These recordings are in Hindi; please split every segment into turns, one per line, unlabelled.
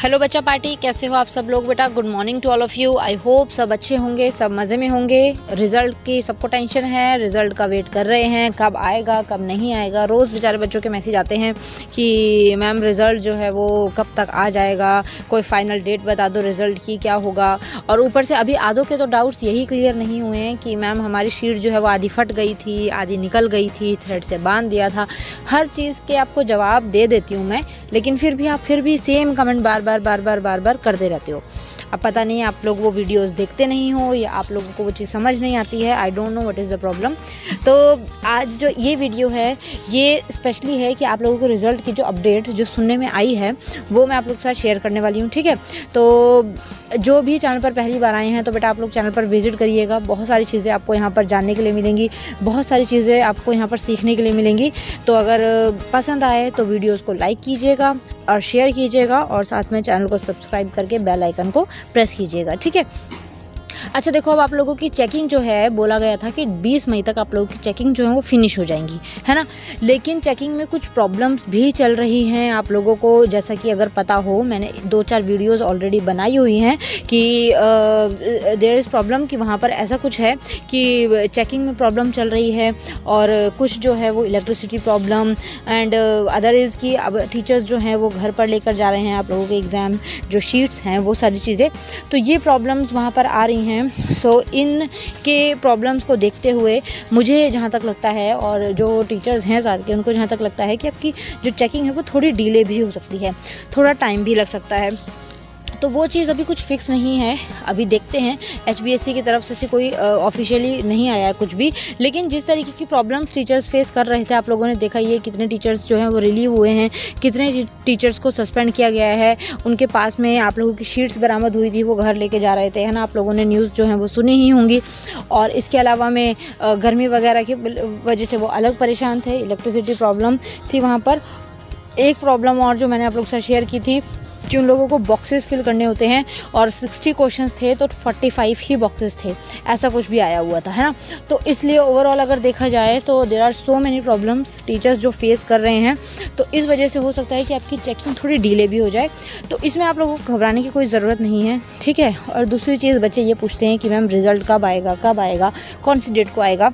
हेलो बच्चा पार्टी, कैसे हो आप सब लोग बेटा। Good morning to all of you. I hope सब अच्छे होंगे, सब मज़े में होंगे। रिज़ल्ट की सबको टेंशन है, रिज़ल्ट का वेट कर रहे हैं, कब आएगा कब नहीं आएगा। रोज़ बेचारे बच्चों के मैसेज आते हैं कि मैम रिज़ल्ट जो है वो कब तक आ जाएगा, कोई फाइनल डेट बता दो रिज़ल्ट की, क्या होगा। और ऊपर से अभी आधों के तो डाउट्स यही क्लियर नहीं हुए हैं कि मैम हमारी शीट जो है वो आधी फट गई थी, आधी निकल गई थी, थ्रेड से बांध दिया था। हर चीज़ के आपको जवाब दे देती हूँ मैं, लेकिन फिर भी आप सेम कमेंट बार बार करते रहते हो। अब पता नहीं आप लोग वो वीडियोस देखते नहीं हो या आप लोगों को वो चीज़ समझ नहीं आती है। I don't know what is the problem. तो आज जो ये वीडियो है ये स्पेशली है कि आप लोगों को रिज़ल्ट की जो अपडेट जो सुनने में आई है वो मैं आप लोग के साथ शेयर करने वाली हूँ, ठीक है। तो जो भी चैनल पर पहली बार आए हैं तो बेटा आप लोग चैनल पर विजिट करिएगा। बहुत सारी चीज़ें आपको यहाँ पर जानने के लिए मिलेंगी, बहुत सारी चीज़ें आपको यहाँ पर सीखने के लिए मिलेंगी। तो अगर पसंद आए तो वीडियोस को लाइक कीजिएगा और शेयर कीजिएगा और साथ में चैनल को सब्सक्राइब करके बेल आइकन को प्रेस कीजिएगा, ठीक है। अच्छा देखो, अब आप लोगों की चेकिंग जो है बोला गया था कि 20 मई तक आप लोगों की चेकिंग जो है वो फिनिश हो जाएंगी, है ना। लेकिन चेकिंग में कुछ प्रॉब्लम्स भी चल रही हैं आप लोगों को। जैसा कि अगर पता हो, मैंने 2-4 वीडियोस ऑलरेडी बनाई हुई हैं कि देयर इज़ प्रॉब्लम कि वहाँ पर ऐसा कुछ है कि चेकिंग में प्रॉब्लम चल रही है और कुछ जो है वो electricity problem and other is कि अब टीचर्स जो हैं वो घर पर लेकर जा रहे हैं आप लोगों के एग्ज़ाम जो शीट्स हैं वो सारी चीज़ें। तो ये प्रॉब्लम्स वहाँ पर आ रही हैं। सो इन के प्रॉब्लम्स को देखते हुए मुझे जहाँ तक लगता है और जो टीचर्स हैं साथ के उनको जहाँ तक लगता है कि आपकी जो चेकिंग है वो थोड़ी डिले भी हो सकती है, थोड़ा टाइम भी लग सकता है। तो वो चीज़ अभी कुछ फिक्स नहीं है, अभी देखते हैं। HBSC की तरफ से कोई ऑफिशियली नहीं आया है कुछ भी, लेकिन जिस तरीके की प्रॉब्लम्स टीचर्स फेस कर रहे थे आप लोगों ने देखा ही है। कितने टीचर्स जो हैं वो रिलीव हुए हैं, कितने टीचर्स को सस्पेंड किया गया है। उनके पास में आप लोगों की शीट्स बरामद हुई थी, वो घर लेके जा रहे थे, है ना। आप लोगों ने न्यूज़ जो है वो सुनी ही होंगी। और इसके अलावा में गर्मी वगैरह की वजह से वो अलग परेशान थे, इलेक्ट्रिसिटी प्रॉब्लम थी वहाँ पर। एक प्रॉब्लम और जो मैंने आप लोग के साथ शेयर की थी कि उन लोगों को बॉक्सेस फिल करने होते हैं और 60 क्वेश्चंस थे तो 45 ही बॉक्सेस थे, ऐसा कुछ भी आया हुआ था, है ना। तो इसलिए ओवरऑल अगर देखा जाए तो there are so many problems teachers जो फेस कर रहे हैं। तो इस वजह से हो सकता है कि आपकी चेकिंग थोड़ी डिले भी हो जाए। तो इसमें आप लोगों को घबराने की कोई ज़रूरत नहीं है, ठीक है। और दूसरी चीज़, बच्चे ये पूछते हैं कि मैम रिज़ल्ट कब आएगा, कौन सी डेट को आएगा।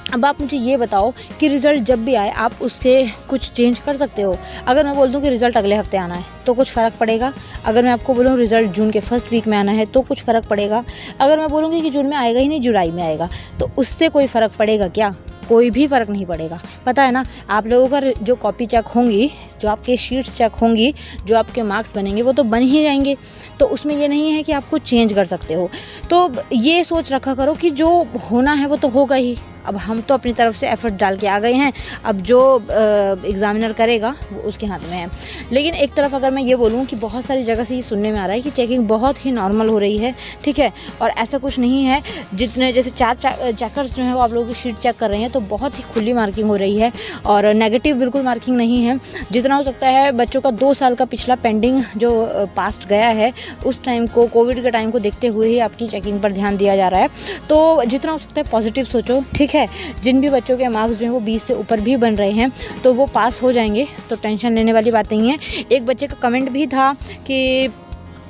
अब आप मुझे ये बताओ कि रिज़ल्ट जब भी आए आप उससे कुछ चेंज कर सकते हो। अगर मैं बोल दूं कि रिज़ल्ट अगले हफ्ते आना है तो कुछ फ़र्क पड़ेगा। अगर मैं आपको बोलूं रिज़ल्ट जून के फर्स्ट वीक में आना है तो कुछ फ़र्क पड़ेगा। अगर मैं बोलूँगी कि जून में आएगा ही नहीं, जुलाई में आएगा, तो उससे कोई फ़र्क पड़ेगा क्या? कोई भी फ़र्क नहीं पड़ेगा। पता है ना, आप लोगों का जो कॉपी चेक होंगी, जो आपके शीट्स चेक होंगी, जो आपके मार्क्स बनेंगे वो तो बन ही जाएंगे। तो उसमें ये नहीं है कि आप कुछ चेंज कर सकते हो। तो ये सोच रखा करो कि जो होना है वो तो होगा ही। अब हम तो अपनी तरफ से एफर्ट डाल के आ गए हैं, अब जो एग्ज़ामिनर करेगा वो उसके हाथ में है। लेकिन एक तरफ अगर मैं ये बोलूँ कि बहुत सारी जगह से ये सुनने में आ रहा है कि चेकिंग बहुत ही नॉर्मल हो रही है, ठीक है। और ऐसा कुछ नहीं है, जितने जैसे 4 चेकर्स जो हैं वो आप लोगों की शीट चेक कर रहे हैं तो बहुत ही खुली मार्किंग हो रही है और नेगेटिव बिल्कुल मार्किंग नहीं है। जितना हो सकता है बच्चों का 2 साल का पिछला पेंडिंग जो पास्ट गया है उस टाइम को, कोविड के टाइम को देखते हुए ही आपकी चेकिंग पर ध्यान दिया जा रहा है। तो जितना हो सकता है पॉजिटिव सोचो, ठीक है। जिन भी बच्चों के मार्क्स जो हैं वो 20 से ऊपर भी बन रहे हैं तो वो पास हो जाएंगे, तो टेंशन लेने वाली बात नहीं है। एक बच्चे का कमेंट भी था कि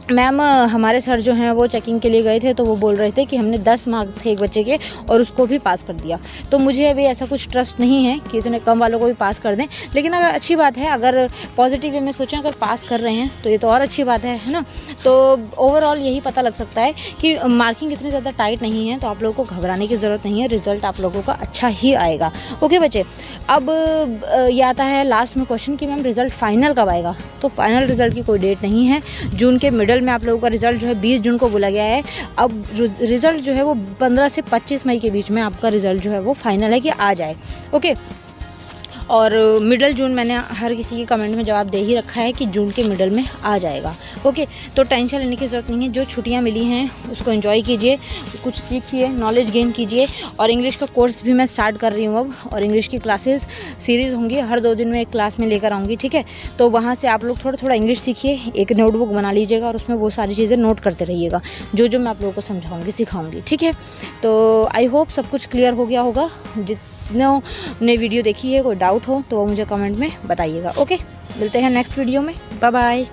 मैम हमारे सर जो हैं वो चेकिंग के लिए गए थे तो वो बोल रहे थे कि हमने 10 मार्क्स थे एक बच्चे के और उसको भी पास कर दिया। तो मुझे अभी ऐसा कुछ ट्रस्ट नहीं है कि इतने कम वालों को भी पास कर दें। लेकिन अगर अच्छी बात है, अगर पॉजिटिव वे में सोचें, अगर पास कर रहे हैं तो ये तो और अच्छी बात है ना। तो ओवरऑल यही पता लग सकता है कि मार्किंग इतनी ज़्यादा टाइट नहीं है, तो आप लोगों को घबराने की ज़रूरत नहीं है। रिज़ल्ट आप लोगों का अच्छा ही आएगा, ओके बच्चे। अब ये आता है लास्ट में क्वेश्चन कि मैम रिज़ल्ट फाइनल कब आएगा। तो फाइनल रिज़ल्ट की कोई डेट नहीं है। जून के मिडल में आप लोगों का रिज़ल्ट जो है 20 जून को बोला गया है। अब रिज़ल्ट जो है वो 15 से 25 मई के बीच में आपका रिज़ल्ट जो है वो फाइनल है कि आ जाए, ओके। और मिडल जून मैंने हर किसी के कमेंट में जवाब दे ही रखा है कि जून के मिडल में आ जाएगा, ओके। तो टेंशन लेने की ज़रूरत नहीं है। जो छुट्टियां मिली हैं उसको एंजॉय कीजिए, कुछ सीखिए, नॉलेज गेन कीजिए। और इंग्लिश का कोर्स भी मैं स्टार्ट कर रही हूँ अब, और इंग्लिश की क्लासेस सीरीज़ होंगी, हर 2 दिन में एक क्लास में लेकर आऊँगी, ठीक है। तो वहाँ से आप लोग थोड़ा थोड़ा इंग्लिश सीखिए, एक नोटबुक बना लीजिएगा और उसमें वो सारी चीज़ें नोट करते रहिएगा जो जो मैं आप लोगों को समझाऊँगी, सिखाऊँगी, ठीक है। तो आई होप सब कुछ क्लियर हो गया होगा। ने वीडियो देखी है, कोई डाउट हो तो वो मुझे कमेंट में बताइएगा, ओके। मिलते हैं नेक्स्ट वीडियो में, बाय बाय।